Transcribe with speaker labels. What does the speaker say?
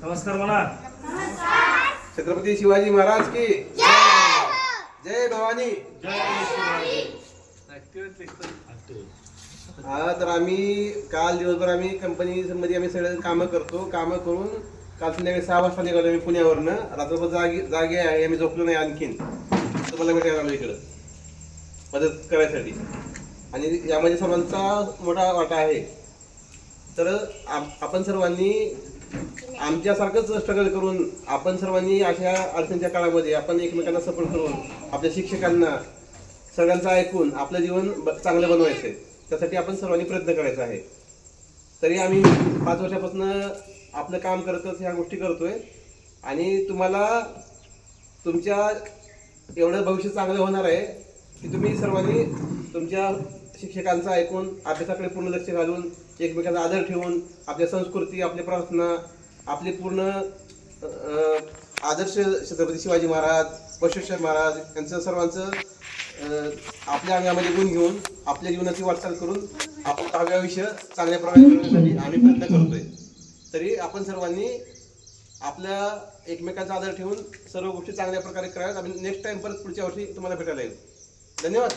Speaker 1: नमस्कार म्हणा.
Speaker 2: छत्रपती शिवाजी महाराज की जय भवानी. हा तर आम्ही काल दिवसभर आम्ही कंपनीमध्ये आम्ही सगळे कामं करतो. कामं करून काल संध्याकाळी 6 वाजता निघालो आम्ही पुण्यावरनं. रात्रभर जागे आहे, आम्ही झोपलो नाही आणखीन. तुम्हाला भेटायला आलो इकडं मदत करायसाठी आणि यामध्ये सर्वांचा मोठा वाटा आहे. तर आपण सर्वांनी आमच्यासारखंच स्ट्रगल करून आपण सर्वांनी अशा अडचणीच्या काळामध्ये आपण एकमेकांना सपोर्ट करून आपल्या शिक्षकांना सगळ्यांचं ऐकून आपलं जीवन चांगलं बनवायचं आहे. त्यासाठी आपण सर्वांनी प्रयत्न करायचा आहे. तरी आम्ही 5 वर्षापासून आपलं काम करतच ह्या गोष्टी करतोय आणि तुम्हाला तुमच्या एवढं भविष्य चांगलं होणार आहे की तुम्ही सर्वांनी तुमच्या शिक्षकांचं ऐकून अभ्यासाकडे पूर्ण लक्ष घालून एकमेकांचा आदर ठेवून आपल्या संस्कृती, आपली प्रार्थना, आपले पूर्ण आदर्श छत्रपती शिवाजी महाराज, बसवेश्वर महाराज यांचं सर्वांचं आपल्या अंगामध्ये गुण घेऊन आपल्या जीवनाची वाटचाल करून आपण 10वे आयुष्य चांगल्या प्रकारे करण्यासाठी आम्ही प्रयत्न करतोय. तरी आपण सर्वांनी आपल्या एकमेकांचा आदर ठेवून सर्व गोष्टी चांगल्या प्रकारे कराव्यात. आम्ही नेक्स्ट टाइम परत पुढच्या वर्षी तुम्हाला भेटायला येऊ. धन्यवाद.